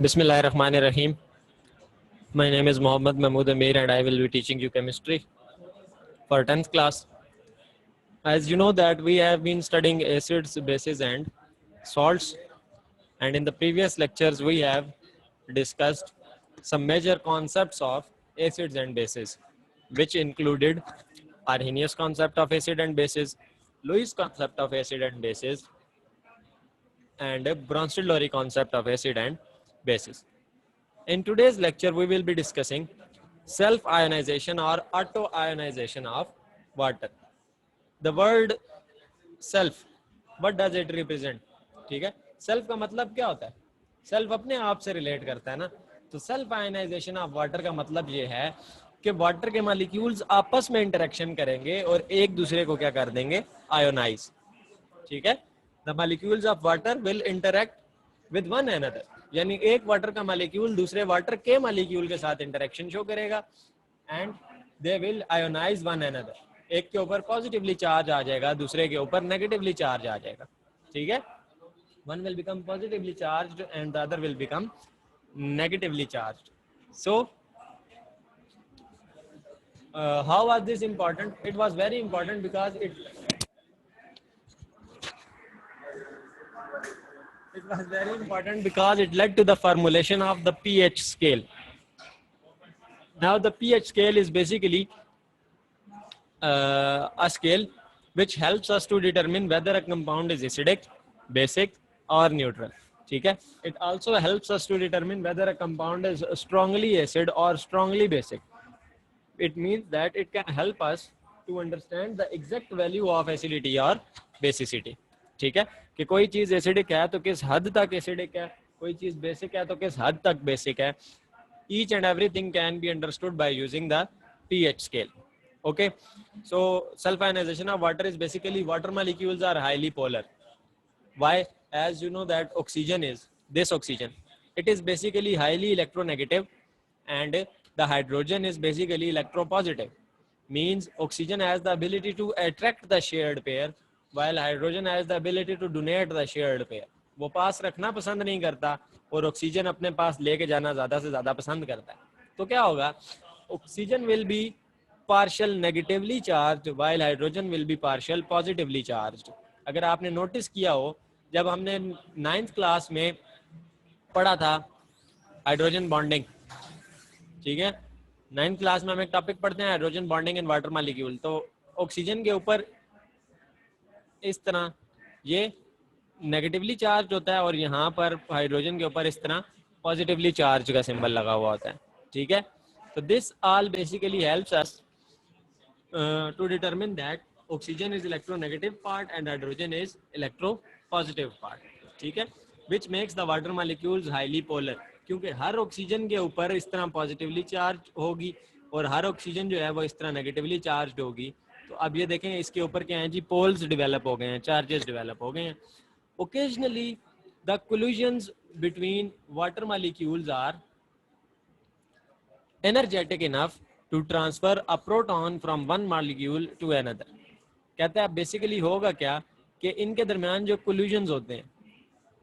Bismillahirrahmanirrahim. My name is Mohammad Mahmood Amir and I will be teaching you chemistry for 10th class. As you know that we have been studying acids, bases and salts, and in the previous lectures we have discussed some major concepts of acids and bases, which included Arrhenius concept of acid and bases, Lewis concept of acid and bases, and Bronsted-Lowry concept of acid and bases. In today's lecture, we will be discussing self-ionization or auto-ionization of water. The word self, what does it represent? ठीक है, self का मतलब क्या होता है? Self अपने आप से relate करता है ना, तो self ionization of water का मतलब ये है कि वाटर के मॉलिक्यूल्स आपस में इंटरेक्शन करेंगे और एक दूसरे को क्या कर देंगे? आयोनाइज. ठीक है, the molecules of water will interact with one another, यानी एक वाटर का मॉलिक्यूल दूसरे वाटर के मॉलिक्यूल के साथ इंटरेक्शन शो करेगा and they will ionize one another. एक के ऊपर पॉजिटिवली चार्ज आ जाएगा, दूसरे के ऊपर नेगेटिवली चार्ज आ जाएगा. ठीक है, one will become positively charged and the other will become negatively charged. So how was this important? It was very important because it was very important because it led to the formulation of the pH scale. Now the pH scale is basically a scale which helps us to determine whether a compound is acidic, basic or neutral. ठीक है, it also helps us to determine whether a compound is strongly acid or strongly basic. It means that it can help us to understand the exact value of acidity or basicity. ठीक है, कि कोई चीज acidic है तो किस हद तक एसिडिक है, कोई चीज बेसिक है तो किस हद तक बेसिक है. Each and everything can be understood by using the pH scale. Okay, so self-ionization of water is basically water molecules are highly polar. Why? As you know that oxygen is this oxygen, it is basically highly electronegative, and the hydrogen is basically electropositive. Means oxygen has the ability to attract the shared pair while hydrogen has the ability to donate the shared pair. वो पास रखना पसंद नहीं करता और oxygen अपने पास लेके जाना ज्यादा से ज्यादा पसंद करता है. तो क्या होगा? Oxygen will be partial negatively charged while hydrogen will be partial positively charged. अगर आपने नोटिस किया हो, जब हमने 9th क्लास में पढ़ा था हाइड्रोजन बॉन्डिंग, ठीक है, 9th क्लास में हम एक टॉपिक पढ़ते हैं hydrogen bonding in water molecule. तो ऑक्सीजन के ऊपर इस तरह ये नेगेटिवली चार्ज होता है और यहाँ पर हाइड्रोजन के ऊपर इस तरह पॉजिटिवली चार्ज का सिंबल लगा हुआ होता है. ठीक है, तो this all basically helps us to determine that oxygen is electronegative part and hydrogen is electropositive part. ठीक है, which makes the water molecules highly polar, क्योंकि हर ऑक्सीजन के ऊपर इस तरह पॉजिटिवली चार्ज होगी और हर ऑक्सीजन जो है वो इस तरह नेगेटिवली चार्ज होगी. तो अब ये देखें इसके ऊपर क्या है जी, पोल्स डेवलप हो गए हैं, चार्जेस डेवलप हो गए हैं. Occasionally the collisions between water molecules are energetic enough to transfer a proton from one molecule to another. कहते हैं बेसिकली होगा क्या कि इनके दरमियान जो collisions होते हैं,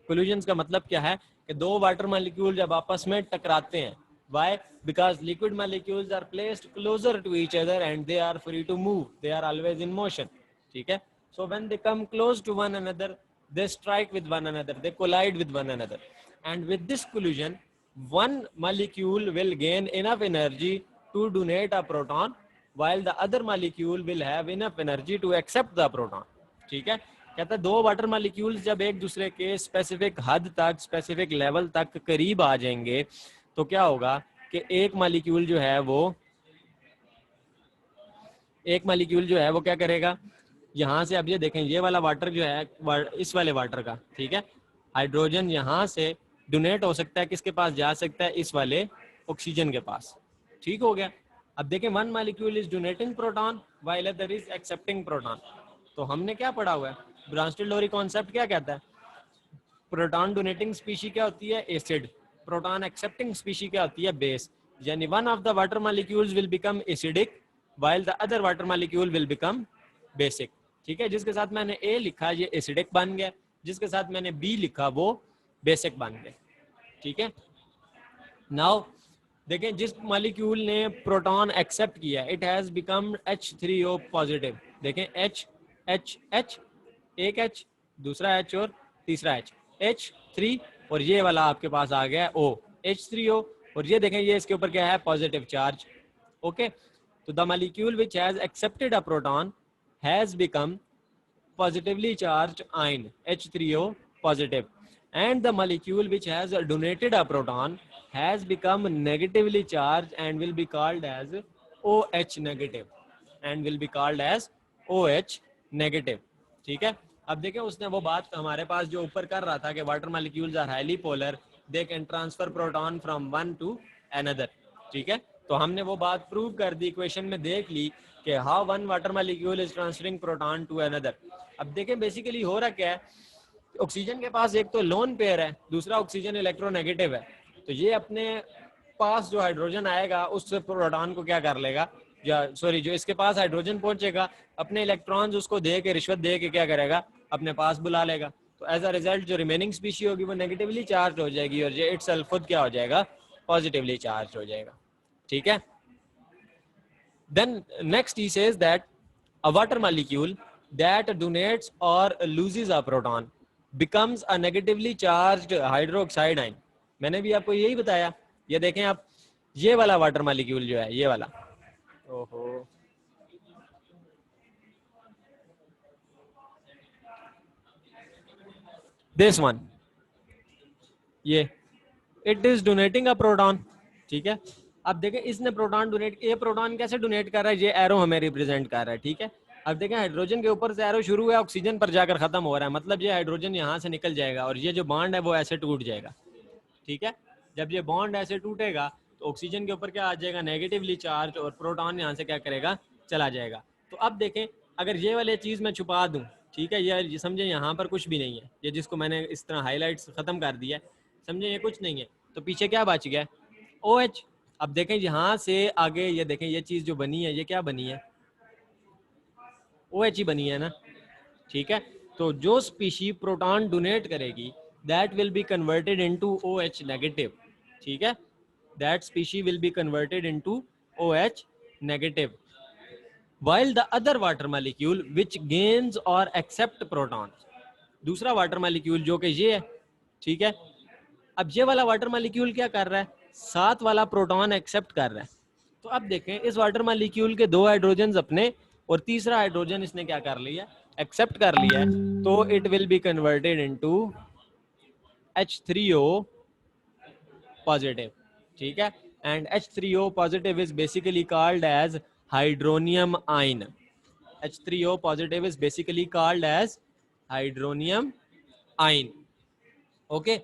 collisions का मतलब क्या है कि दो वाटर मॉलिक्यूल जब आपस में टकराते हैं. Why? Because liquid molecules are placed closer to each other and they are free to move. They are always in motion. ठीक है, so when they come close to one another, they strike with one another, they collide with one another, and with this collision one molecule will gain enough energy to donate a proton while the other molecule will have enough energy to accept the proton. ठीक है, कहता है दो water molecules जब एक दूसरे के specific हद तक, स्पेसिफिक लेवल तक करीब आ जाएंगे तो क्या होगा कि एक मॉलिक्यूल जो है वो क्या करेगा, यहाँ से अब ये देखें ये वाला वाटर जो है इस वाले वाटर का, ठीक है, हाइड्रोजन यहाँ से डोनेट हो सकता है, किसके पास जा सकता है, इस वाले ऑक्सीजन के पास. ठीक हो गया. अब देखें one molecule is donating proton while other is accepting proton. तो हमने क्या पढ़ा हुआ है, ब्रॉन्स्टेड-लोरी कॉन्सेप्ट क्या कहता है, प्रोटॉन डोनेटिंग स्पीशी क्या होती है, एसिड, प्रोटॉन एक्सेप्टिंग स्पीशी क्या होती है, बेस. यानी one of the water molecules will become acidic while the other water molecule will become basic. ठीक है, जिसके साथ मैंने ए लिखा ये एसिडिक बन गया, जिसके साथ मैंने बी लिखा वो बेसिक बन गया. ठीक है, नाउ देखें, जिस मॉलिक्यूल ने प्रोटॉन एक्सेप्ट किया, it has become H3O positive. देखें H H H, एक H, दूसरा H और तीसरा H, H3, और ये वाला आपके पास आ गया O, H3O, और ये देखें ये इसके ऊपर क्या है, पॉजिटिव चार्ज। ओके, तो the molecule which has accepted a proton has become positively charged ion H3O positive, and the molecule which has donated a proton has become negatively charged and will be called as OH negative, and will be called as OH negative। ठीक है, अब देखें उसने वो बात हमारे पास जो ऊपर कर रहा था कि water molecules are highly polar, they can transfer proton from one to another. ठीक है, तो हमने वो बात प्रूव कर दी, इक्वेशन में देख ली कि how one water molecule is transferring proton to another. अब देखें बेसिकली हो रहा क्या है, ऑक्सीजन के पास एक तो लोन पेयर है, दूसरा ऑक्सीजन इलेक्ट्रोनेगेटिव है, तो ये अपने पास जो हाइड्रोजन आएगा उससे प्रोटॉन को क्या कर लेगा, या सॉरी जो इसके पास हाइड्रोजन पहुंचेगा अपने इलेक्ट्रॉन्स उसको दे के, रिश्वत दे के क्या करेगा, अपने पास बुला लेगा। तो एज अ रिजल्ट जो रिमेनिंग स्पीशी होगी वो नेगेटिवली चार्ज हो जाएगी, और ये इटसेल्फ खुद क्या हो जाएगा, पॉजिटिवली चार्ज हो जाएगा। ठीक है, then next he says that a water molecule that donates or loses a proton becomes a negatively charged hydroxide ion। मैंने भी आपको यही बताया, ये देखें आप, ये वाला वाटर मॉलिक्यूल जो है, ये वाला, ओहो दिस वन, ये it is donating a proton. ठीक है, अब देखें इसने प्रोटॉन डोनेट, ये प्रोटॉन कैसे डोनेट कर रहा है, ये एरो हमें रिप्रेजेंट कर रहा है। ठीक है, अब देखें हाइड्रोजन के ऊपर से एरो शुरू हुआ, ऑक्सीजन पर जाकर खत्म हो रहा है, मतलब ये हाइड्रोजन यहाँ से निकल जाएगा और ये जो बॉन्ड है वो ऐसे टूट जाएगा। ठीक है, जब ये बॉन्ड ऐसे टूटेगा तो ऑक्सीजन के ऊपर क्या आ जाएगा, नेगेटिवली चार्ज, और प्रोटॉन यहाँ से क्या करेगा, चला जाएगा। तो अब देखें अगर ये वाली चीज़ मैं छुपा दूँ, ठीक है, ये समझे यहाँ पर कुछ भी नहीं है, ये जिसको मैंने इस तरह हाईलाइट्स खत्म कर दिया है, समझे ये कुछ नहीं है, तो पीछे क्या बच गया, OH। अब देखें यहाँ से आगे ये देखें, ये चीज़ जो बनी है ये क्या बनी है, OH ही बनी है ना। ठीक है, तो जो स्पीशी प्रोटॉन डोनेट करेगी that will be converted into OH negative. ठीक है, that species will be converted into OH negative, while the other water molecule which gains or accept protons, दूसरा वाटर मॉलिक्यूल जो कि ये है। ठीक है, अब ये वाला वाटर मॉलिक्यूल क्या कर रहा है, साथ वाला प्रोटॉन एक्सेप्ट कर रहा है। तो अब देखें इस वाटर मॉलिक्यूल के दो हाइड्रोजन अपने और तीसरा हाइड्रोजन इसने क्या कर लिया, एक्सेप्ट कर लिया है, तो it will be converted into H3O positive. ठीक है, and H3O positive is basically called as hydronium ion. H3O positive is basically called as hydronium ion। Okay,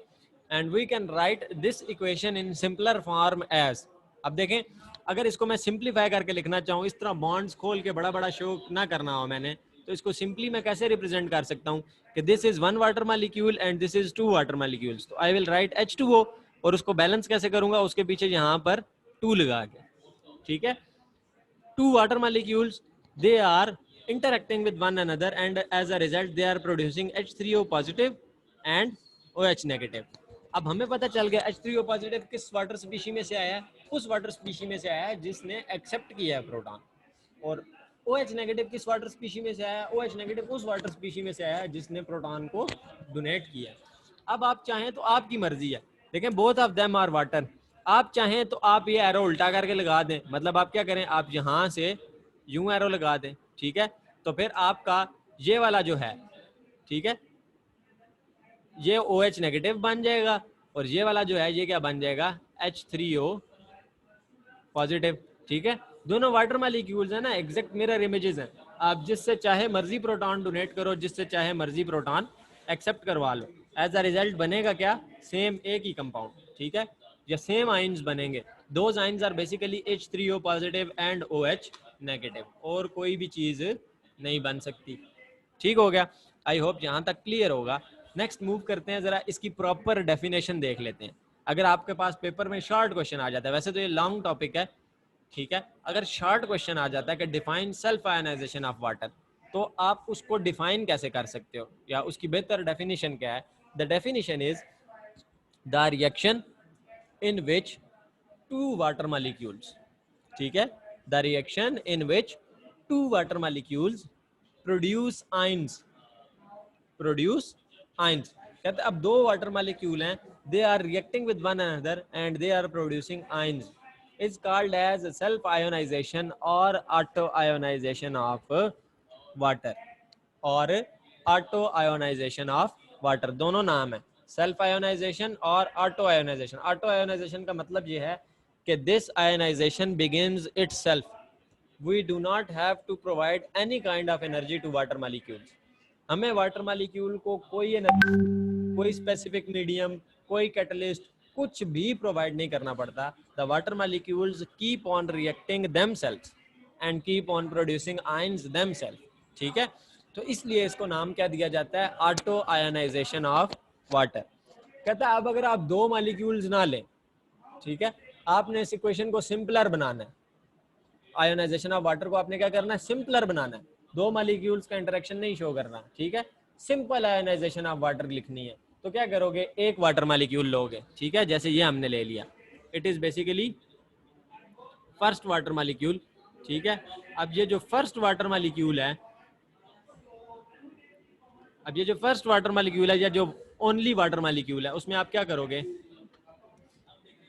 and we can write this equation in simpler form as, अब देखें अगर इसको मैं simplify करके लिखना चाहूँ, इस तरह बॉन्ड्स खोल के बड़ा बड़ा शो ना करना हो मैंने, तो इसको सिंपली मैं कैसे रिप्रेजेंट कर सकता हूँ कि this is one water molecule and this is two water molecules, तो आई विल राइट H2O, और उसको बैलेंस कैसे करूंगा, उसके पीछे यहाँ पर 2 लगा के। ठीक है, two water molecules, they are interacting with one another and as a result they are producing H3O positive and OH negative। अब हमें पता चल गया H3O positive किस वाटर स्पीशी में से आया है, उस वाटर स्पीशी में से आया है जिसने एक्सेप्ट किया है प्रोटॉन, और OH नेगेटिव किस वाटर स्पीशी में से आया है, OH नेगेटिव उस वाटर स्पीशी में से आया है जिसने प्रोटॉन को डोनेट किया। अब आप चाहें तो आपकी मर्जी है, देखें both of them are water, आप चाहें तो आप ये एरो उल्टा करके लगा दें, मतलब आप क्या करें, आप यहाँ से यूं एरो लगा दें। ठीक है, तो फिर आपका ये वाला जो है, ठीक है, ये OH नेगेटिव बन जाएगा, और ये वाला जो है ये क्या बन जाएगा, H3O पॉजिटिव। ठीक है, दोनों वाटर मॉलिक्यूल्स है ना, एग्जैक्ट मिरर इमेजेस हैं, आप जिससे चाहे मर्जी प्रोटॉन डोनेट करो, जिससे चाहे मर्जी प्रोटॉन एक्सेप्ट करवा लो, एज अ रिजल्ट बनेगा क्या, सेम एक ही कंपाउंड। ठीक है, या सेम आइंस बनेंगे, those ions are basically H3O positive and OH negative, और कोई भी चीज नहीं बन सकती। ठीक हो गया, आई होप यहाँ तक क्लियर होगा। नेक्स्ट मूव करते हैं, जरा इसकी प्रॉपर डेफिनेशन देख लेते हैं। अगर आपके पास पेपर में शॉर्ट क्वेश्चन आ जाता है, वैसे तो ये लॉन्ग टॉपिक है, ठीक है, अगर शॉर्ट क्वेश्चन आ जाता है कि define self ionization of water, तो आप उसको डिफाइन कैसे कर सकते हो, या उसकी बेहतर डेफिनेशन क्या है। The definition is the reaction in which two water molecules. ठीक है, the reaction in which two water molecules produce ions. कहते अब दो वाटर मॉलिक्यूल हैं, they are reacting with one another and they are producing ions, is called as self ionization or auto ionization of water, और auto ionization of water, दोनों नाम है, self ionization और auto ionization. Auto ionization का मतलब ये है कि this ionization begins itself, we do not have to provide any kind of energy to water molecules. हमें वाटर मॉलिक्यूल को कोई एनर्जी, कोई स्पेसिफिक मीडियम, कोई कैटलिस्ट, कुछ भी प्रोवाइड नहीं करना पड़ता. The water molecules keep on reacting themselves and keep on producing ions themselves. ठीक है, तो इसलिए इसको नाम क्या दिया जाता है, ऑटो आयोनाइजेशन ऑफ वाटर. कहता है अब अगर आप दो मॉलिक्यूल्स ना लें, ठीक है, आपने इस इक्वेशन को सिंपलर बनाना है, आयोनाइजेशन ऑफ वाटर को आपने क्या करना है, सिंपलर बनाना है, दो मॉलिक्यूल्स का इंटरेक्शन नहीं शो करना. ठीक है, सिंपल आयोनाइजेशन ऑफ वाटर लिखनी है, तो क्या करोगे, एक वाटर मॉलिक्यूल लोगे. ठीक है, जैसे ये हमने ले लिया, it is basically first water molecule. ठीक है, अब ये जो फर्स्ट वाटर मॉलिक्यूल है, अब ये जो फर्स्ट वाटर मॉलिक्यूल है या जो ओनली वाटर मॉलिक्यूल है, उसमें आप क्या करोगे,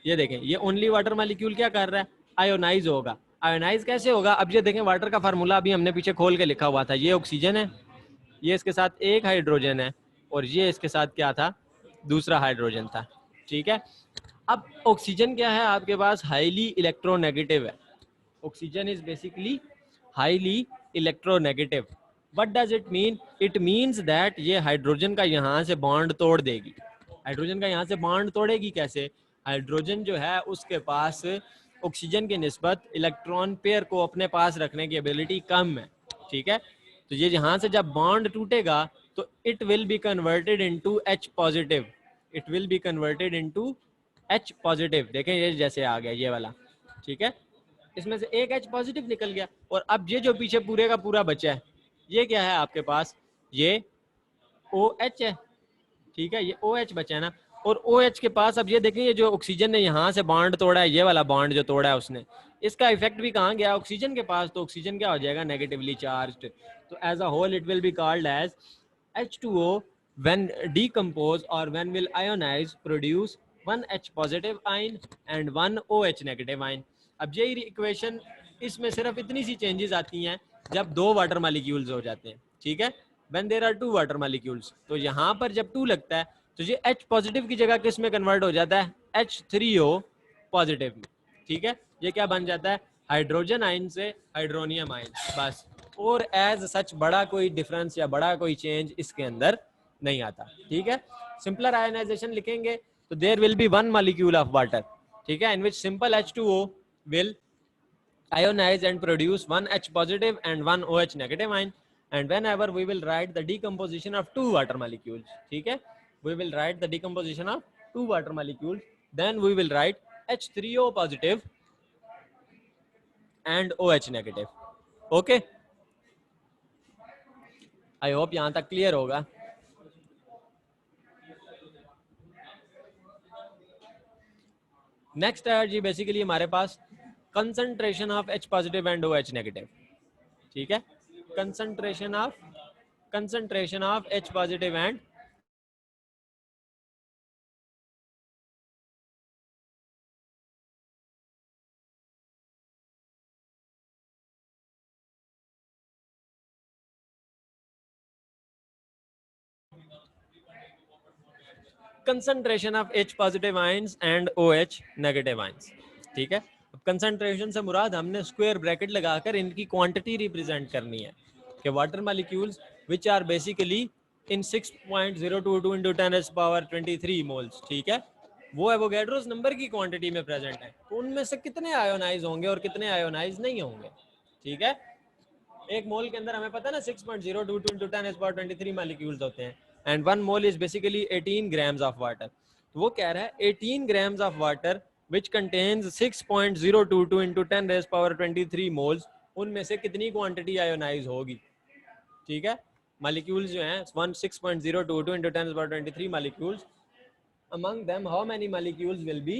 ये देखें, ये ओनली वाटर मॉलिक्यूल क्या कर रहा है, आयोनाइज होगा. आयोनाइज कैसे होगा, अब ये देखें, वाटर का फार्मूला अभी हमने पीछे खोल के लिखा हुआ था, ये ऑक्सीजन है, ये इसके साथ एक हाइड्रोजन है, और ये इसके साथ क्या था, दूसरा हाइड्रोजन था. ठीक है, अब ऑक्सीजन क्या है आपके पास, हाईली इलेक्ट्रोनेगेटिव है. Oxygen is basically highly electronegative. What does it mean? It means that ये हाइड्रोजन का यहाँ से बॉन्ड तोड़ देगी. हाइड्रोजन का यहाँ से बॉन्ड तोड़ेगी कैसे, हाइड्रोजन जो है उसके पास ऑक्सीजन की निस्बत इलेक्ट्रॉन पेयर को अपने पास रखने की एबिलिटी कम है. ठीक है, तो ये यहाँ से जब बॉन्ड टूटेगा तो it will be converted into H positive, it will be converted into H positive. देखें ये जैसे आ गया ये वाला. ठीक है, इसमें से एक H पॉजिटिव निकल गया, और अब ये जो पीछे पूरे का पूरा बचा है, ये क्या है आपके पास, ये OH है. ठीक है, ये OH बचा है ना, और OH के पास अब ये देखें, ये जो ऑक्सीजन ने यहाँ से बॉन्ड तोड़ा है, ये वाला बॉन्ड जो तोड़ा है उसने, इसका इफेक्ट भी कहाँ गया, ऑक्सीजन के पास, तो ऑक्सीजन क्या हो जाएगा, नेगेटिवली चार्ज्ड. तो as a whole it will be called as H2O when decompose or when will ionize produce one H positive ion and one OH negative ion. अब ये इक्वेशन, इसमें सिर्फ इतनी सी चेंजेस आती हैं जब दो वाटर मॉलिक्यूल्स हो जाते हैं. ठीक है, when there are two water molecules, तो यहाँ पर जब 2 लगता है तो ये H पॉजिटिव की जगह किस में कन्वर्ट हो जाता है, H3O पॉजिटिव में. ठीक है, ये क्या बन जाता है, हाइड्रोजन आयन से हाइड्रोनियम आयन, बस. और एज सच बड़ा कोई डिफरेंस या बड़ा कोई चेंज इसके अंदर नहीं आता. ठीक है, सिंपलर आयोनाइजेशन लिखेंगे तो there will be one molecule of water. ठीक है, in which simple H2O will ionize and produce one H positive and one OH negative ion. And whenever we will write the decomposition of two water molecules, ठीक है, we will write the decomposition of two water molecules, then we will write H3O positive and OH negative. Okay, I hope यहाँ तक clear होगा. Next है जी basically हमारे पास concentration of H positive and OH negative. ठीक है, concentration of H positive and concentration of H positive ions and OH negative ions. ठीक है, अब कंसंट्रेशन से मुराद हमने स्क्वायर ब्रैकेट लगाकर इनकी क्वांटिटी रिप्रेजेंट करनी है कि water molecules which are basically in 6.022 into 10⁻23 moles. ठीक है, वो एवोगैड्रोस नंबर की क्वांटिटी में प्रेजेंट है, तो उनमें से कितने आयोनाइज होंगे और कितने आयोनाइज नहीं होंगे. ठीक है, एक मोल के अंदर हमें पता है ना 6.022 into 10⁻23 मॉलिक्यूल्स होते हैं, and one mole is basically 18 grams of water. तो वो कह रहा है 18 grams of water which contains 6.022 into 10⁻23 moles, उनमें से कितनी क्वांटिटी आयोनाइज होगी. ठीक है, मॉलिक्यूल्स जो हैं 6.022 into 10⁻23 molecules, among them how many molecules will be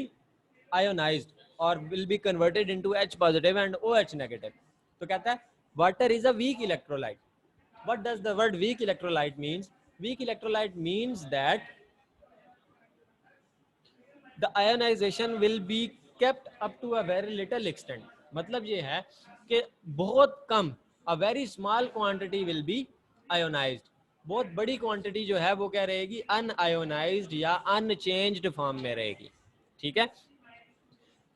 ionized. or will be converted into H positive and OH negative. तो कहता है water is a weak electrolyte. What does the word weak electrolyte means? Weak electrolyte means that the ionization will be kept up to a very little extent. मतलब ये है कि बहुत कम, a very small quantity will be ionized. बहुत बड़ी quantity जो है वो क्या रहेगी, अनआयोनाइज्ड या अनचेंज्ड फॉर्म में रहेगी. ठीक है.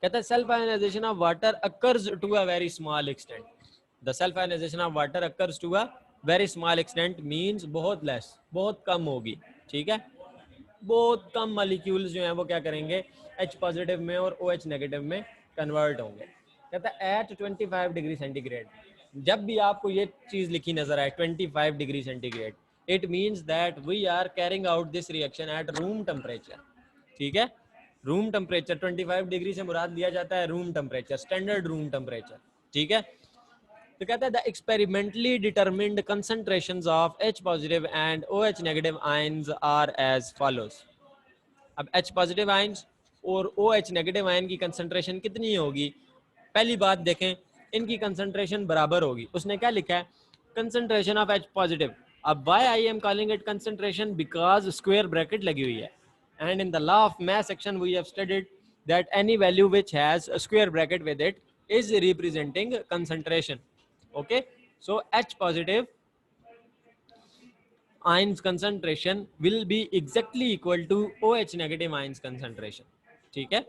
कहता है self ionization of water occurs to a very small extent. The self ionization of water occurs to a very small extent means बहुत लेस, बहुत कम होगी. ठीक है. बहुत कम मॉलिक्यूल्स जो हैं वो क्या करेंगे, H पॉजिटिव में और OH नेगेटिव में कन्वर्ट होंगे. कहता है एट 25 डिग्री सेंटीग्रेड. जब भी आपको ये चीज़ लिखी नजर आए 25 degree centigrade, it means that we are carrying out this reaction at room temperature. ठीक है. रूम टेम्परेचर 25 डिग्री से मुराद लिया जाता है room temperature, standard room temperature. ठीक है. तो कहता है the experimentally determined concentrations of H positive and OH negative ions are as follows. अब H पॉजिटिव आयंस और OH नेगेटिव आयन की कंसंट्रेशन कितनी होगी? पहली बात देखें, इनकी कंसंट्रेशन बराबर होगी. उसने क्या लिखा है, कंसंट्रेशन ऑफ H पॉजिटिव. अब why I am calling it concentration, because square bracket लगी हुई है. And in the law of mass section we have studied that any value which has a square bracket with it is representing concentration. Okay, so H positive ions concentration will be exactly equal to OH negative ions concentration. ठीक है.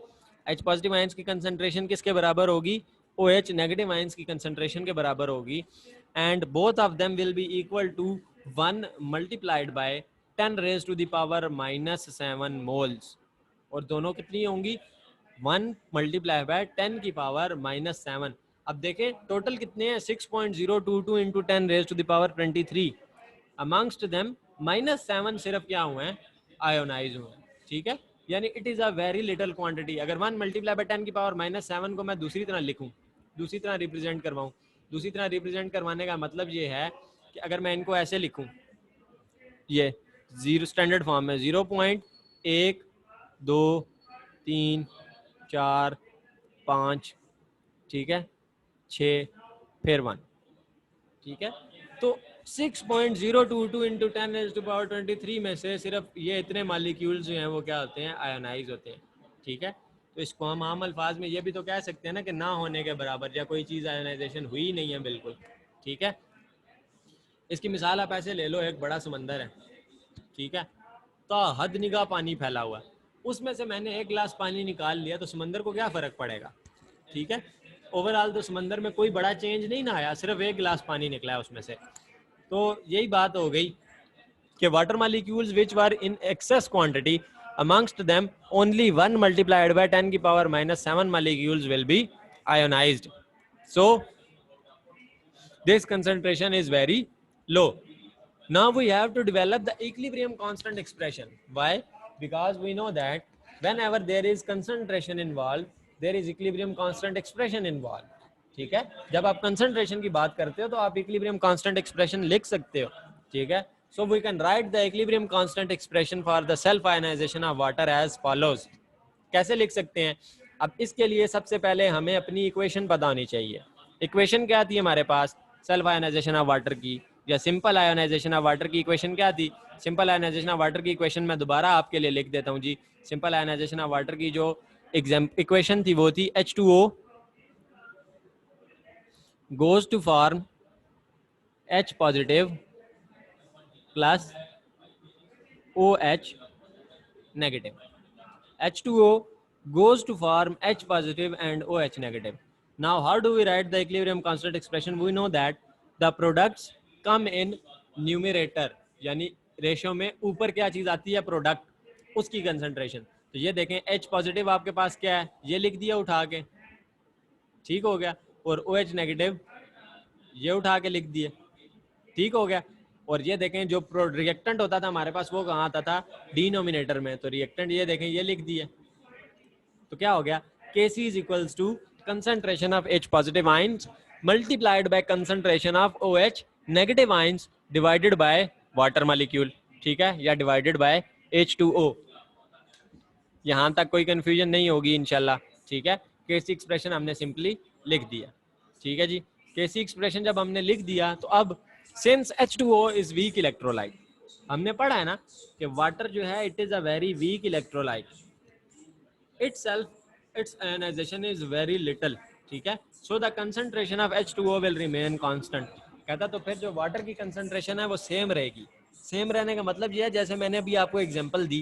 H positive ions की concentration किसके बराबर होगी, OH negative ions की concentration के बराबर होगी. and both of them will be equal to 1 multiplied by 10 raised to the power minus 7 moles. और दोनों कितनी होंगी, 1 multiplied by 10 की पावर minus 7. अब देखें टोटल कितने हैं, 6.022 into 10 raised to the power 23. amongst them minus 7 सिर्फ क्या हुए हैं, आयोनाइज हुए हैं. ठीक है. यानी it is a very little quantity. अगर 1 मल्टीप्लाई बाय 10 की पावर माइनस 7 को मैं दूसरी तरह लिखूं, दूसरी तरह रिप्रेजेंट करवाऊं, दूसरी तरह रिप्रेजेंट करवाने का मतलब ये है कि अगर मैं इनको ऐसे लिखूं, ये जीरो स्टैंडर्ड फॉर्म में 0.1 2 3 4 5, ठीक है, 6 फिर 1. ठीक है. तो 6.022 इंटू 10 raised to power 23 में से सिर्फ ये इतने मालिक्यूल्स जो हैं वो क्या होते हैं, आयोनाइज होते हैं. ठीक है. तो इसको हम आम अल्फाज में ये भी तो कह सकते हैं ना कि ना होने के बराबर, या कोई चीज़ आयोनाइजेशन हुई नहीं है बिल्कुल. ठीक है. इसकी मिसाल आप ऐसे ले लो, एक बड़ा समंदर है. ठीक है. तो हद निगाह पानी फैला हुआ है, उसमें से मैंने एक गिलास पानी निकाल लिया तो समंदर को क्या फ़र्क पड़ेगा. ठीक है. ओवरऑल तो समंदर में कोई बड़ा चेंज नहीं ना आया, सिर्फ एक गिलास पानी निकला है उसमें से. तो यही बात हो गई कि water molecules which were in axis quantity, amongst them only 1 multiplied by 10 की power minus 7 molecules will be ionized. So this concentration is very low. Now we have to develop the equilibrium constant expression. Why? Because we know that whenever there is concentration involved, there is equilibrium constant expression involved. ठीक है. जब आप concentration की बात करते हो तो आप इक्विलिब्रियम कांस्टेंट एक्सप्रेशन लिख सकते हो. ठीक है. So we can write the equilibrium constant expression for the self ionization of water as follows. कैसे लिख सकते हैं? अब इसके लिए सबसे पहले हमें अपनी इक्वेशन पता होनी चाहिए. इक्वेशन क्या थी हमारे पास सेल्फ आयोनाइजेशन ऑफ वाटर की, या सिंपल आयोनाइजेशन ऑफ वाटर की इक्वेशन क्या थी? सिंपल आयोनाइजेशन ऑफ वाटर की इक्वेशन मैं दोबारा आपके लिए लिख देता हूँ जी. सिंपल आयोनाइजेशन ऑफ वाटर की जो इक्वेशन थी वो थी H2O goes to form H positive plus OH negative. H2O goes to form H positive and OH negative. Now how do we write the equilibrium constant expression? We know that the products come in numerator, यानी ratio में ऊपर क्या चीज़ आती है, product, उसकी concentration. तो ये देखें H पॉजिटिव आपके पास क्या है, ये लिख दिया उठा के, ठीक हो गया. और OH नेगेटिव ये उठा के लिख दिए, ठीक हो गया. और ये देखें जो रिएक्टेंट होता था हमारे पास वो कहाँ आता था, डिनोमिनेटर में. तो रिएक्टेंट ये देखें ये लिख दिए. तो क्या हो गया, Kc is equals to concentration of H positive ions multiplied by concentration of OH negative ions divided by water molecule. ठीक है, या divided by H2O. यहाँ तक कोई कंफ्यूजन नहीं होगी इंशाल्लाह. ठीक है. केसी एक्सप्रेशन हमने सिंपली लिख दिया, ठीक है जी। केसी एक्सप्रेशन जब हमने लिख दिया तो अब since H2O is weak electrolyte, हमने पढ़ा है ना कि वाटर जो है it is a very weak electrolyte, its ionization is very little, ठीक है। So the concentration of H2O will remain constant. कहता तो फिर जो वाटर की कंसंट्रेशन है वो सेम रहेगी। सेम रहने का मतलब ये है, जैसे मैंने अभी आपको एग्जांपल दी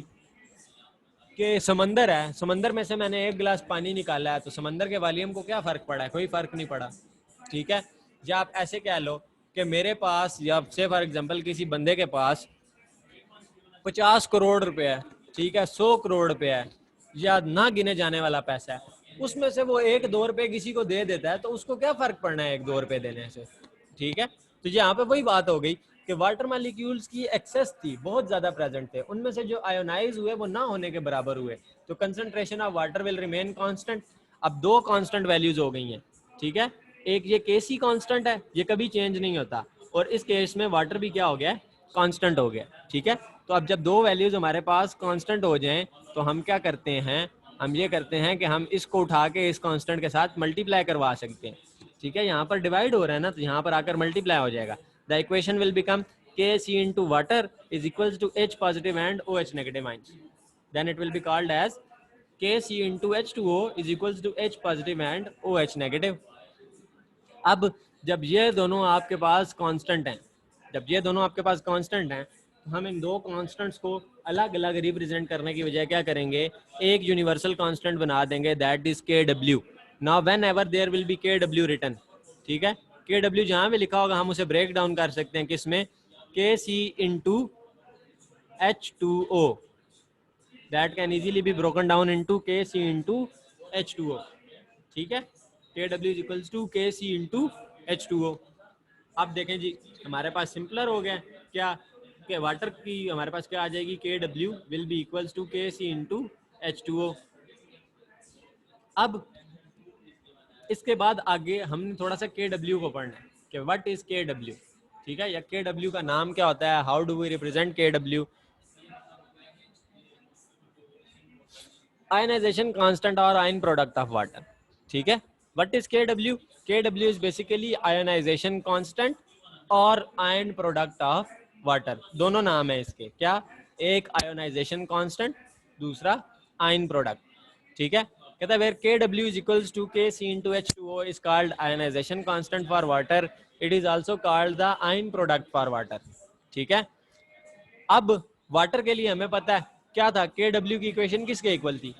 कि समंदर है, समंदर में से मैंने एक गिलास पानी निकाला है, तो समंदर के वॉल्यूम को क्या फ़र्क पड़ा है? कोई फ़र्क नहीं पड़ा, ठीक है। या आप ऐसे कह लो कि मेरे पास, या से फॉर एग्जांपल किसी बंदे के पास 50 करोड़ रुपए है, ठीक है, 100 करोड़ रुपए है, या ना गिने जाने वाला पैसा है, उसमें से वो 1-2 रुपए किसी को दे देता है, तो उसको क्या फ़र्क पड़ना है 1-2 रुपए देने से, ठीक है। तो यहाँ पे वही बात हो गई कि वाटर मॉलिक्यूल्स की एक्सेस थी, बहुत ज़्यादा प्रेजेंट थे, उनमें से जो आयोनाइज हुए वो ना होने के बराबर हुए, तो concentration of water will remain constant. अब दो कांस्टेंट वैल्यूज हो गई हैं, ठीक है। एक ये केसी कांस्टेंट है, ये कभी चेंज नहीं होता, और इस केस में वाटर भी क्या हो गया, कांस्टेंट हो गया, ठीक है। तो अब जब दो वैल्यूज हमारे पास कांस्टेंट हो जाएं तो हम क्या करते हैं, हम ये करते हैं कि हम इसको उठा के इस कांस्टेंट के साथ मल्टीप्लाई करवा सकते हैं, ठीक है। यहाँ पर डिवाइड हो रहा है ना, तो यहाँ पर आकर मल्टीप्लाई हो जाएगा। The equation will become Kc into water is equals to H positive and OH negative ions. Then it will be called as Kc into H2O is equals to H positive and OH negative. अब जब ये दोनों आपके पास constant हैं, जब ये दोनों आपके पास कांस्टेंट हैं, तो हम इन दो कांस्टेंट्स को अलग अलग रिप्रेजेंट करने की बजाय क्या करेंगे, एक यूनिवर्सल कांस्टेंट बना देंगे, that is KW. Now whenever there will be KW written, ठीक है। KW जहाँ भी लिखा होगा हम उसे ब्रेक डाउन कर सकते हैं किसमें, Kc into H2O, that can easily be broken down into Kc into H2O, ठीक है। KW is equals to Kc into H2O. अब देखें जी, हमारे पास सिंपलर हो गया क्या, कि वाटर की हमारे पास क्या आ जाएगी, KW will be equals to Kc into H2O. अब इसके बाद आगे हमने थोड़ा सा KW को पढ़ना है कि व्हाट इज KW, ठीक है, या KW का नाम क्या होता है, how do we represent KW। Ionization constant और आयन प्रोडक्ट ऑफ वाटर, ठीक है। What is KW? KW is basically ionization constant और आयन प्रोडक्ट ऑफ वाटर, दोनों नाम है इसके, क्या, एक आयोनाइजेशन कांस्टेंट, दूसरा आयन प्रोडक्ट, ठीक है। कहता है where KW is equals to Kc into H2O is called ionization constant for water, it is also called the ion product for water, ठीक है। अब वाटर के लिए हमें पता है क्या था, KW की इक्वेशन किसके इक्वल थी,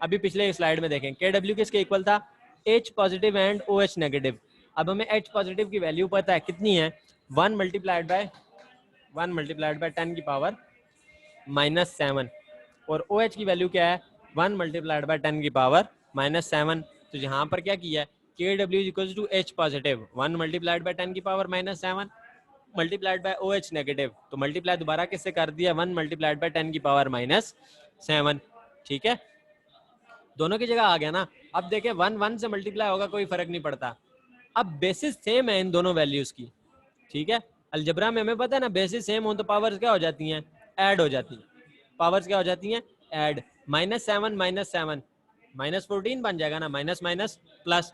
अभी पिछले स्लाइड में देखें, KW किसके इक्वल था, H positive and OH negative. अब हमें H पॉजिटिव की वैल्यू पता है कितनी है, 1 मल्टीप्लाइड बाय 10 की पावर -7, और OH की वैल्यू क्या है, 1 मल्टीप्लाइड बाय 10 की पावर -7। तो यहाँ पर क्या किया है, KW is equal to H positive 1 multiplied by 10 की power -7 multiplied by OH negative, तो मल्टीप्लाई दोबारा किससे कर दिया, 1 मल्टीप्लाइड बाय 10 की पावर -7, ठीक है। दोनों की जगह आ गया ना। अब देखें 1 से मल्टीप्लाई होगा कोई फर्क नहीं पड़ता, अब बेसिस सेम है इन दोनों वैल्यूज की, ठीक है। अलजबरा में हमें पता है ना, बेसिस सेम हो तो पावर्स क्या हो जाती हैं, ऐड हो जाती हैं, पावर्स क्या हो जाती हैं, ऐड। -7 -14 बन जाएगा ना, minus minus plus,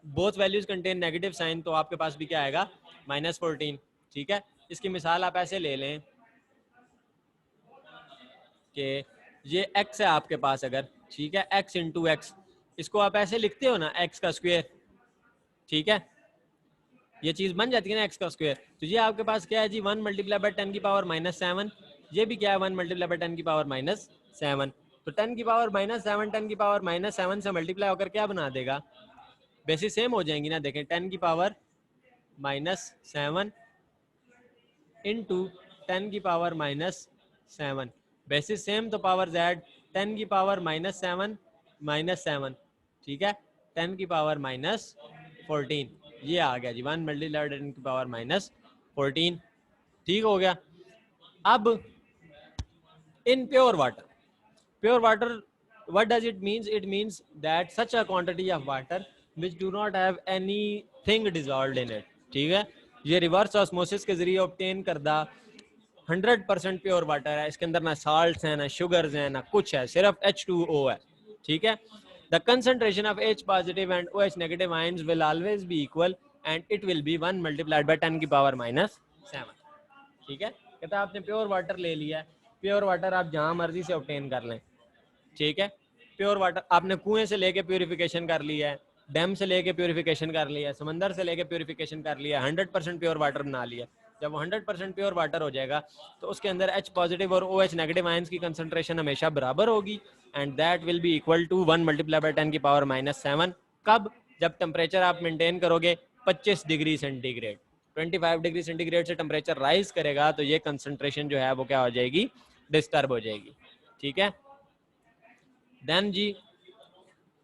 both values contain negative sign, तो आपके पास भी क्या आएगा, -14, ठीक है। इसकी मिसाल आप ऐसे ले लें कि ये x है आपके पास अगर, ठीक है, x इंटू एक्स, इसको आप ऐसे लिखते हो ना, x का स्क्वायर, ठीक है, ये चीज बन जाती है ना x का स्क्वायर। तो ये आपके पास क्या है जी, 1 मल्टीप्लाई बाय 10 की पावर -7, ये भी क्या है 1 मल्टीप्लाई बाय 10 की पावर -7, तो 10 की पावर -7 10 की पावर -7 से मल्टीप्लाई होकर क्या बना देगा, बेसिस सेम हो जाएंगी ना, देखें 10 की पावर -7 इंटू 10 की पावर -7, बेसिस सेम तो पावर z, 10 की पावर -7, ठीक है, 10 की पावर -14, ये आ गया जी 1 मल्टीप्लाइड 10 की पावर -14, ठीक हो गया। अब in pure water what does it means, it means that such a quantity of water which do not have anything dissolved in it, ठीक है। ये रिवर्स ऑस्मोसिस के जरिए ऑब्टेन करदा 100% प्योर वाटर है, इसके अंदर ना साल्ट्स हैं, ना शुगर्स हैं, ना कुछ है, सिर्फ H2O है, ठीक है। The concentration of H positive and OH negative ions will always be equal and it will be 1 multiplied by 10 की पावर -7. ठीक है, कहता है आपने प्योर वाटर ले लिया है, प्योर वाटर आप जहाँ मर्जी से ऑब्टेन कर लें, ठीक है, प्योर वाटर आपने कुएं से लेके प्योरिफिकेशन कर लिया है, डैम से लेके प्योरिफिकेशन कर लिया है, समंदर से लेके प्योरिफिकेशन कर लिया है, 100% प्योर वाटर बना लिया। जब 100% प्योर वाटर हो जाएगा तो उसके अंदर H पॉजिटिव और OH नेगेटिव आयंस की कंसंट्रेशन हमेशा बराबर होगी and that will be equal to 1 multiply by 10 की पावर -7। कब? जब टेम्परेचर आप मेंटेन करोगे 25 डिग्री सेंटीग्रेड। 25 डिग्री सेंटीग्रेड से टेम्परेचर राइज करेगा तो ये कंसंट्रेशन जो है वो क्या हो जाएगी, डिस्टर्ब हो जाएगी। ठीक है, देन जी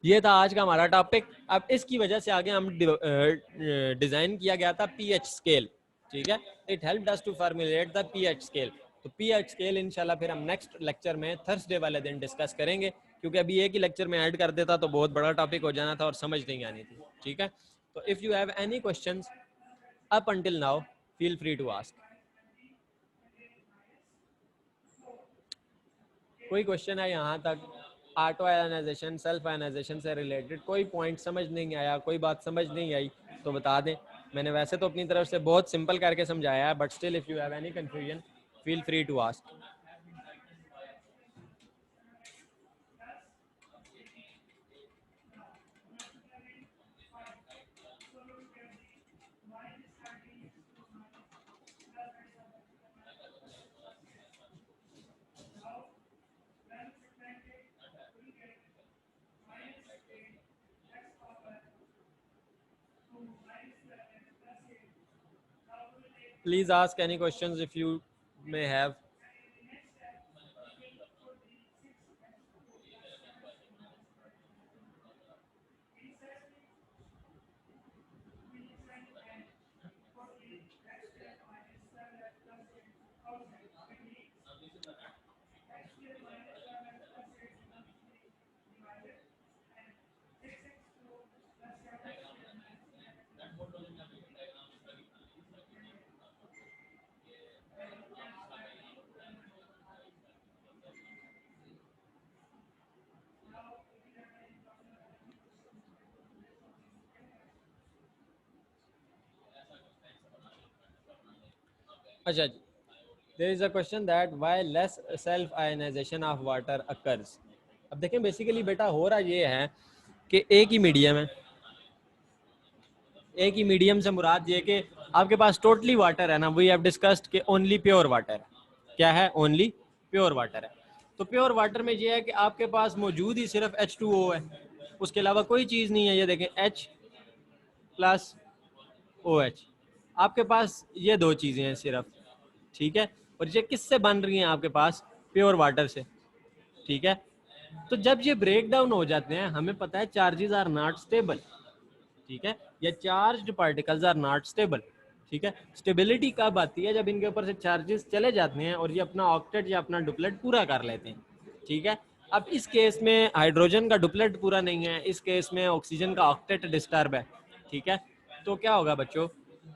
ये था आज का हमारा टॉपिक। अब इसकी वजह से आगे हम डिजाइन किया गया था पीएच स्केल। ठीक है, it helped us to formulate the pH scale. तो पीएच स्केल इंशाल्लाह फिर हम नेक्स्ट लेक्चर में थर्सडे वाले दिन डिस्कस करेंगे, क्योंकि अभी एक ही लेक्चर में ऐड कर देता तो बहुत बड़ा टॉपिक हो जाना था और समझ नहीं आनी थी। ठीक है, तो if you have any questions up until now feel free to ask. कोई क्वेश्चन है यहाँ तक ऑटो आयनाइजेशन, सेल्फ आयनाइजेशन से रिलेटेड कोई पॉइंट समझ नहीं आया, कोई बात समझ नहीं आई तो बता दें। मैंने वैसे तो अपनी तरफ से बहुत सिंपल करके समझाया है, but still if you have any confusion feel free to ask. Please ask any questions if you may have. अच्छा जी, there is a question that why less self ionization of water occurs. अब देखें basically बेटा हो रहा ये है कि एक ही मीडियम है, एक ही मीडियम से मुराद ये कि आपके पास टोटली वाटर है ना, वी हैव डिस्कस्ड कि ओनली प्योर वाटर। क्या है? ओनली प्योर वाटर है। तो प्योर वाटर में ये है कि आपके पास मौजूद ही सिर्फ H2O है, उसके अलावा कोई चीज़ नहीं है। ये देखें H प्लस OH, आपके पास ये दो चीज़ें हैं सिर्फ। ठीक है, और ये किससे बन रही हैं? आपके पास प्योर वाटर से। ठीक है, तो जब ये ब्रेक डाउन हो जाते हैं, हमें पता है चार्जेस आर नॉट स्टेबल। ठीक है, या charged particles are not stable. ठीक है, स्टेबिलिटी कब आती है? जब इनके ऊपर से चार्जेस चले जाते हैं और ये अपना ऑक्टेट या अपना डुप्लेट पूरा कर लेते हैं। ठीक है, अब इस केस में हाइड्रोजन का डुप्लेट पूरा नहीं है, इस केस में ऑक्सीजन का ऑक्टेट डिस्टर्ब है। ठीक है, तो क्या होगा बच्चों,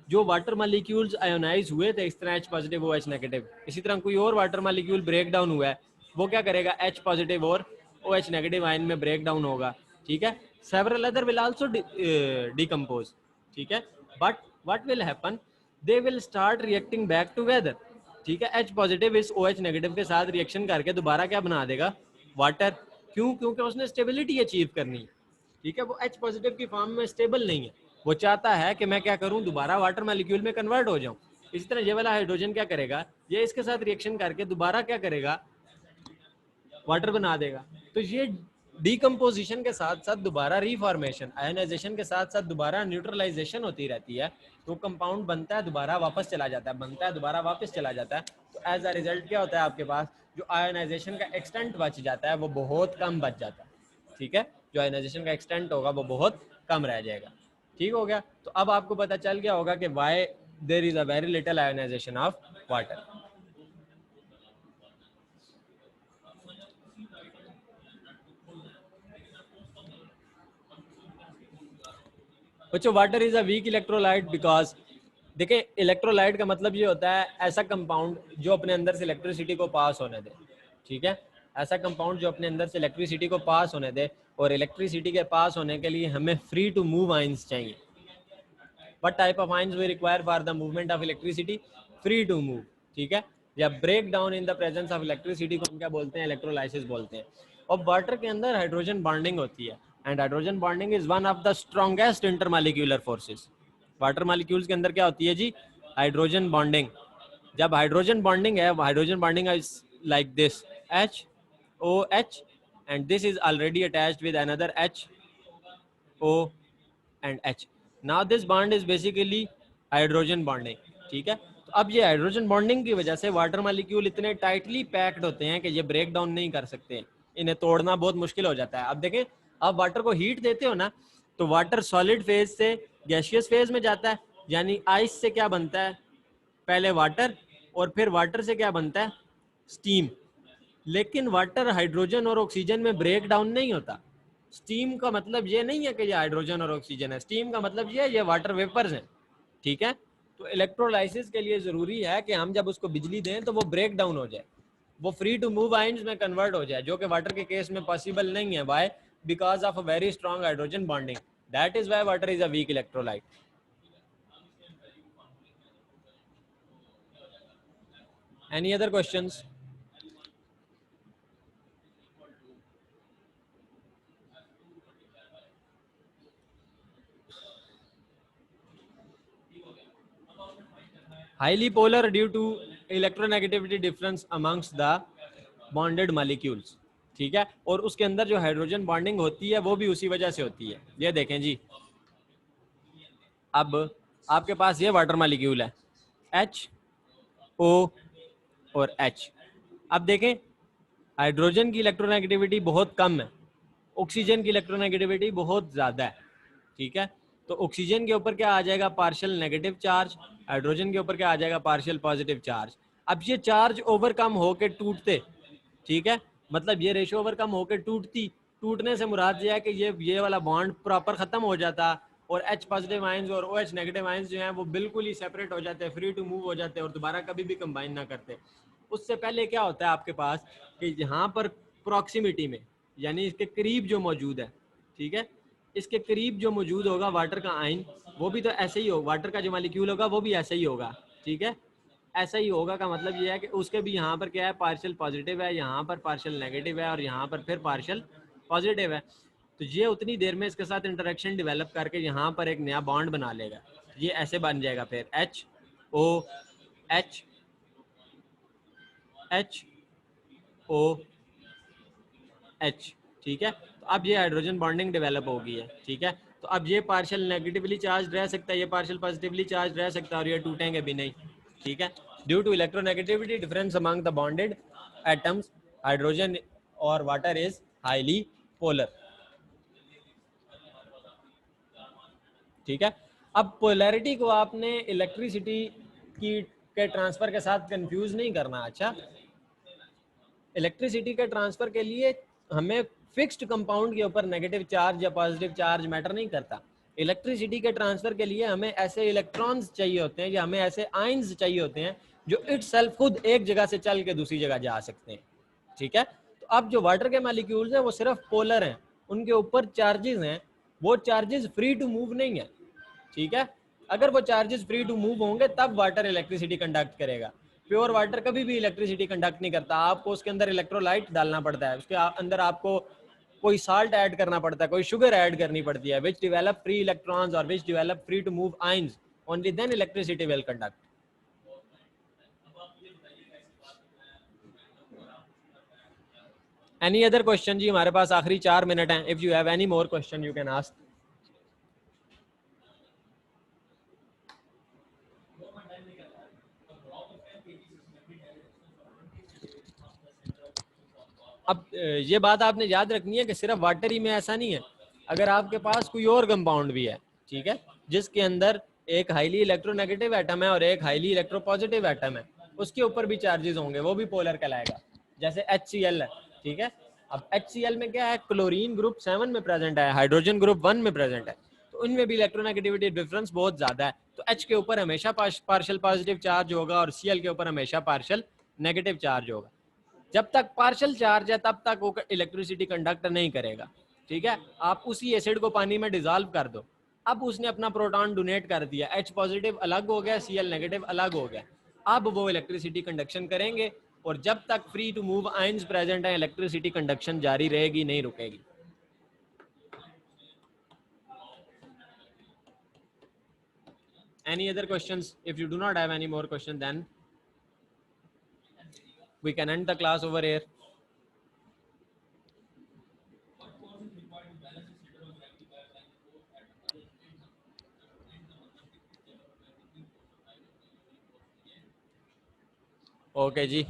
जो वाटर मालिक्यूल्स आयोनाइज हुए थे इस तरह H पॉजिटिव OH नेगेटिव, इसी तरह कोई और वाटर मालिक्यूल ब्रेक डाउन हुआ है, वो क्या करेगा? H पॉजिटिव और OH नेगेटिव आयन में ब्रेक डाउन होगा। ठीक है, several other will also decompose. ठीक है, but what will happen? They will start reacting back together. ठीक है, H पॉजिटिव इस OH नेगेटिव के साथ रिएक्शन करके दोबारा क्या बना देगा? वाटर। क्यों? क्योंकि उसने स्टेबिलिटी अचीव करनी है। ठीक है, वो H पॉजिटिव की फॉर्म में स्टेबल नहीं है, वो चाहता है कि मैं क्या करूं, दोबारा वाटर मॉलिक्यूल में कन्वर्ट हो जाऊं। इसी तरह ये वाला हाइड्रोजन क्या करेगा? ये इसके साथ रिएक्शन करके दोबारा क्या करेगा? वाटर बना देगा। तो ये डीकम्पोजिशन के साथ साथ दोबारा रीफॉर्मेशन, आयनाइजेशन के साथ साथ दोबारा न्यूट्रलाइजेशन होती रहती है। तो कंपाउंड बनता है, दोबारा वापस चला जाता है, बनता है, दोबारा वापस चला जाता है। तो एज अ रिजल्ट क्या होता है? आपके पास जो आयनाइजेशन का एक्सटेंट बच जाता है वो बहुत कम बच जाता है। ठीक है, जो आयनाइजेशन का एक्सटेंट होगा वो बहुत कम रह जाएगा। ठीक हो गया? तो अब आपको पता चल गया होगा कि why there is a very little ionization of water. बच्चों water is a weak electrolyte because देखिए, इलेक्ट्रोलाइट का मतलब ये होता है ऐसा कंपाउंड जो अपने अंदर से इलेक्ट्रिसिटी को पास होने दे। ठीक है, ऐसा कंपाउंड जो अपने अंदर से इलेक्ट्रिसिटी को पास होने दे, और इलेक्ट्रिसिटी के पास होने के लिए हमें फ्री टू मूव आयंस चाहिए. What type of ions we require for the movement of electricity? Free to move. ठीक है. या break down in the presence of electricity को हम क्या बोलते हैं? इलेक्ट्रोलाइसिस बोलते हैं. और वाटर के अंदर हाइड्रोजन बॉन्डिंग होती है, and hydrogen bonding is one of the strongest intermolecular forces. Water molecules के अंदर क्या होती है जी? Hydrogen bonding. जब हाइड्रोजन बॉन्डिंग है, hydrogen bonding is like this, H O H, and this is already attached with another H O and H. Now this bond is basically hydrogen bonding. ठीक है. तो अब ये हाइड्रोजन बॉन्डिंग की वजह से वाटर मॉलिक्यूल इतने टाइटली पैक्ड होते हैं कि ये ब्रेक डाउन नहीं कर सकते, इन्हें तोड़ना बहुत मुश्किल हो जाता है. अब देखें, आप वाटर को हीट देते हो ना, तो वाटर सॉलिड फेज से गैसियस फेज में जाता है, यानी आइस से क्या बनता है? पहले वाटर, और फिर वाटर से क्या बनता है? स्टीम. लेकिन वाटर हाइड्रोजन और ऑक्सीजन में ब्रेक डाउन नहीं होता. स्टीम का मतलब ये नहीं है कि ये हाइड्रोजन और ऑक्सीजन है, स्टीम का मतलब ये वाटर वेपर्स हैं. ठीक है. तो इलेक्ट्रोलाइसिस के लिए जरूरी है कि हम जब उसको बिजली दें तो वो ब्रेक डाउन हो जाए, वो फ्री टू मूव आयंस में कन्वर्ट हो जाए, जो कि वाटर के केस में पॉसिबल नहीं है. Why? Because of a very strong hydrogen bonding. That is why water is a weak electrolyte. Any other questions? Highly polar due to electronegativity difference amongst the bonded molecules. ठीक है. और उसके अंदर जो hydrogen bonding होती है वो भी उसी वजह से होती है. ये देखें जी, अब आपके पास ये वाटर मॉलिक्यूल है, H O और H. अब देखें, हाइड्रोजन की इलेक्ट्रोनेगेटिविटी बहुत कम है, ऑक्सीजन की इलेक्ट्रोनेगेटिविटी बहुत ज़्यादा है. ठीक है. तो ऑक्सीजन के ऊपर क्या आ जाएगा? Partial negative charge. हाइड्रोजन के ऊपर क्या आ जाएगा? Partial positive charge. अब ये चार्ज ओवरकम होके टूटते. ठीक है. मतलब ये रेशियो ओवरकम होके टूटती. टूटने से मुराद ये है कि ये वाला बॉन्ड प्रॉपर खत्म हो जाता, और H पॉजिटिव आयंस और OH नेगेटिव आयंस जो हैं वो बिल्कुल ही सेपरेट हो जाते हैं, फ्री टू मूव हो जाते हैं, और दोबारा कभी भी कंबाइन ना करते. उससे पहले क्या होता है आपके पास कि यहाँ पर प्रॉक्सिमिटी में, यानी इसके करीब जो मौजूद है, ठीक है, इसके करीब जो मौजूद होगा वाटर का आयन, वो भी तो ऐसे ही होगा, वाटर का जो मॉलिक्यूल होगा वो भी ऐसा ही होगा. ठीक है. ऐसा ही होगा का मतलब ये है कि उसके भी यहाँ पर क्या है? पार्शियल पॉजिटिव है, यहाँ पर पार्शियल नेगेटिव है, और यहाँ पर फिर पार्शियल पॉजिटिव है. तो ये उतनी देर में इसके साथ इंटरेक्शन डेवलप करके यहाँ पर एक नया बॉन्ड बना लेगा. ये ऐसे बन जाएगा फिर H O H H O H. ठीक है. तो अब ये हाइड्रोजन बॉन्डिंग डेवलप हो गई है. ठीक है. तो अब ये पार्शियल नेगेटिवली चार्ज रह सकता है, ये पार्शियल पॉजिटिवली चार्ज रह सकता है, और ये टूटेंगे भी नहीं. ठीक है. Due to electronegativity difference among the bonded atoms, hydrogen और वाटर इज हाईली पोलर. ठीक है. अब पोलैरिटी को आपने इलेक्ट्रिसिटी की के ट्रांसफर के साथ कंफ्यूज नहीं करना. अच्छा, इलेक्ट्रिसिटी के ट्रांसफर के लिए हमें फिक्स्ड कंपाउंड के ऊपर नेगेटिव चार्ज या पॉजिटिव चार्ज मैटर नहीं करता. इलेक्ट्रिसिटी के ट्रांसफर के लिए हमें ऐसे इलेक्ट्रॉन्स चाहिए होते हैं, या हमें ऐसे आयंस चाहिए होते हैं जो इटसेल्फ खुद एक जगह से चल के दूसरी जगह जा सकते हैं. ठीक है. तो अब जो वाटर के मॉलिक्यूल्स हैं वो सिर्फ पोलर हैं, उनके ऊपर चार्जेस हैं, वो चार्जेस फ्री टू मूव नहीं है. ठीक है. अगर वो चार्जेस फ्री टू मूव होंगे तब वाटर इलेक्ट्रिसिटी कंडक्ट करेगा. प्योर वाटर कभी भी इलेक्ट्रिसिटी कंडक्ट नहीं करता. आपको उसके अंदर इलेक्ट्रोलाइट डालना पड़ता है, उसके अंदर आपको कोई साल्ट ऐड करना पड़ता है, कोई शुगर ऐड करनी पड़ती है, विच डेवलप फ्री इलेक्ट्रॉन्स और which develop free to move ions. Only then electricity will conduct. Any other question जी? हमारे पास आखिरी 4 मिनट हैं. If you have any more question you can ask. अब ये बात आपने याद रखनी है कि सिर्फ वाटर ही में ऐसा नहीं है. अगर आपके पास कोई और कंपाउंड भी है, ठीक है, जिसके अंदर एक हाईली इलेक्ट्रोनेगेटिव एटम है और एक हाईली इलेक्ट्रोपॉजिटिव एटम है, उसके ऊपर भी चार्जेस होंगे, वो भी पोलर कहलाएगा. जैसे HCl है. ठीक है. अब HCl में क्या है? क्लोरीन ग्रुप 7 में प्रेजेंट है, हाइड्रोजन ग्रुप 1 में प्रेजेंट है. तो उनमें भी इलेक्ट्रोनेगेटिविटी डिफरेंस बहुत ज्यादा है. तो H के ऊपर हमेशा पार्शियल पॉजिटिव चार्ज होगा और Cl के ऊपर हमेशा पार्शियल नेगेटिव चार्ज होगा. जब तक पार्शियल चार्ज है तब तक वो इलेक्ट्रिसिटी कंडक्ट नहीं करेगा, ठीक है। आप उसी एसिड को पानी में डिजॉल्व कर दो, अब उसने अपना प्रोटॉन डोनेट कर दिया, H पॉजिटिव अलग हो गया, Cl नेगेटिव अलग हो गया, अब वो इलेक्ट्रिसिटी कंडक्शन करेंगे, और जब तक free to move ions present है इलेक्ट्रिसिटी कंडक्शन जारी रहेगी, नहीं रुकेगी। Any other questions? If you do not have any more questions, then we can end the class over here. Okay जी,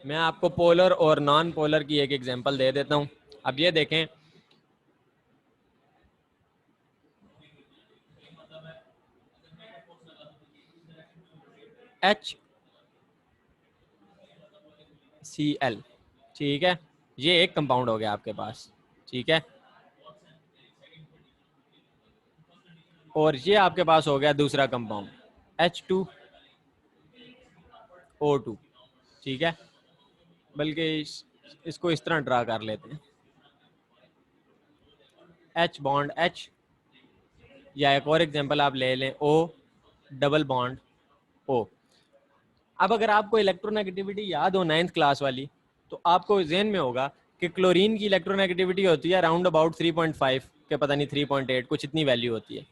मैं आपको पोलर और नॉन पोलर की एक एग्जांपल दे देता हूं। अब ये देखें, HCl, ठीक है, ये एक कंपाउंड हो गया आपके पास, ठीक है, और ये आपके पास हो गया दूसरा कंपाउंड H2O2, ठीक है। बल्कि इसको इस तरह ड्रा कर लेते हैं, H बॉन्ड H, या एक और एग्जांपल आप ले लें O डबल बॉन्ड O। अब अगर आपको इलेक्ट्रोनेगेटिविटी याद हो 9th क्लास वाली, तो आपको ज़हन में होगा कि क्लोरीन की इलेक्ट्रोनेगेटिविटी होती है अराउंड अबाउट 3.5 के पता नहीं 3.8 कुछ इतनी वैल्यू होती है,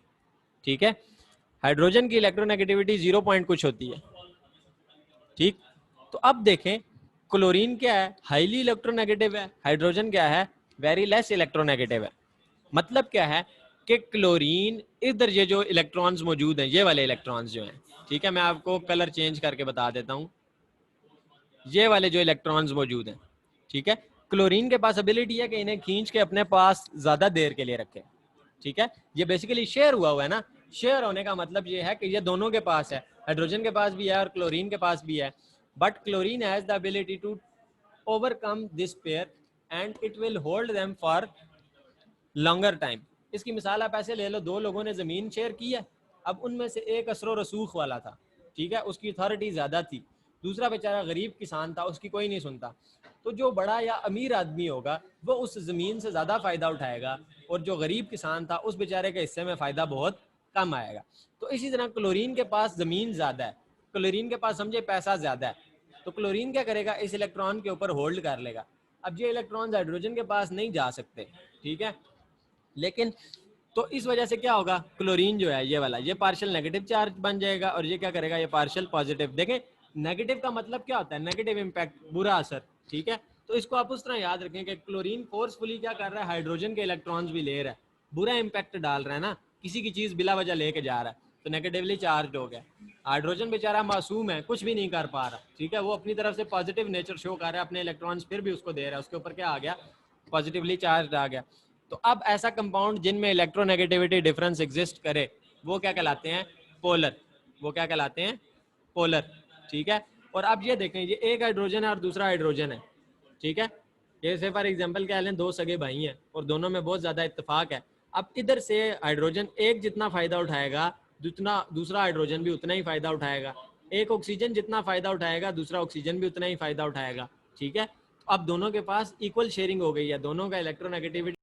ठीक है। हाइड्रोजन की इलेक्ट्रोनेगेटिविटी 0 पॉइंट कुछ होती है, ठीक। तो अब देखें, क्लोरीन क्या है, हाईली इलेक्ट्रोनेगेटिव है, हाइड्रोजन क्या है, वेरी लेस इलेक्ट्रोनेगेटिव है। मतलब क्या है कि क्लोरीन, इधर ये जो इलेक्ट्रॉन्स मौजूद हैं, ये वाले इलेक्ट्रॉन्स जो हैं, ठीक है, मैं आपको कलर चेंज करके बता देता हूं, ये वाले जो इलेक्ट्रॉन्स मौजूद हैं, ठीक है, क्लोरीन के पास एबिलिटी है कि इन्हें खींच के अपने पास ज्यादा देर के लिए रखे, ठीक है। ये बेसिकली शेयर हुआ है ना, शेयर होने का मतलब ये है कि ये दोनों के पास है, हाइड्रोजन के पास भी है और क्लोरीन के पास भी है, but chlorine has the ability to overcome this pair and it will hold them for longer time. इसकी मिसाल आप ऐसे ले लो, दो लोगों ने जमीन शेयर की है, अब उनमें से एक असरो रसूख वाला था, ठीक है, उसकी अथॉरिटी ज्यादा थी, दूसरा बेचारा गरीब किसान था, उसकी कोई नहीं सुनता, तो जो बड़ा या अमीर आदमी होगा वो उस जमीन से ज्यादा फायदा उठाएगा, और जो गरीब किसान था उस बेचारे के हिस्से में फायदा बहुत कम आएगा। तो इसी तरह क्लोरीन के पास जमीन ज्यादा है, क्लोरीन के पास समझे पैसा ज्यादा है, तो क्लोरीन क्या करेगा, इस इलेक्ट्रॉन के ऊपर होल्ड कर लेगा। अब ये इलेक्ट्रॉन हाइड्रोजन के पास नहीं जा सकते, ठीक है, लेकिन तो इस वजह से क्या होगा, क्लोरीन जो है ये वाला, ये पार्शियल नेगेटिव चार्ज बन जाएगा, और ये क्या करेगा, ये पार्शियल पॉजिटिव। देखें, नेगेटिव का मतलब क्या होता है, नेगेटिव इंपैक्ट, बुरा असर, ठीक है। तो इसको आप उस तरह याद रखें कि क्लोरीन फोर्सफुली क्या कर रहा है, हाइड्रोजन के इलेक्ट्रॉन्स भी ले रहा है, बुरा इंपैक्ट डाल रहा है ना, किसी की चीज बिला वजह लेके जा रहा है, तो नेगेटिवली चार्ज हो गया। हाइड्रोजन बेचारा मासूम है, कुछ भी नहीं कर पा रहा, ठीक है, वो अपनी तरफ से पॉजिटिव नेचर शो कर रहा है, अपने इलेक्ट्रॉन्स फिर भी उसको दे रहा है, उसके ऊपर क्या आ गया, पॉजिटिवली चार्ज आ गया। तो अब ऐसा कंपाउंड जिनमें इलेक्ट्रोनेगेटिविटी डिफरेंस एग्जिस्ट करे, वो क्या कहलाते हैं, पोलर, वो क्या कहलाते हैं, पोलर, ठीक है। और अब ये देखें, ये एक हाइड्रोजन है और दूसरा हाइड्रोजन है, ठीक है, ये से फॉर एग्जांपल क्या लें, दो सगे भाई हैं और दोनों में बहुत ज्यादा इत्तेफाक है। अब इधर से हाइड्रोजन एक जितना फायदा उठाएगा, दूसरा हाइड्रोजन भी उतना ही फायदा उठाएगा, एक ऑक्सीजन जितना फायदा उठाएगा दूसरा ऑक्सीजन भी उतना ही फायदा उठाएगा, ठीक है। अब दोनों के पास इक्वल शेयरिंग हो गई है, दोनों का इलेक्ट्रोनेगेटिविटी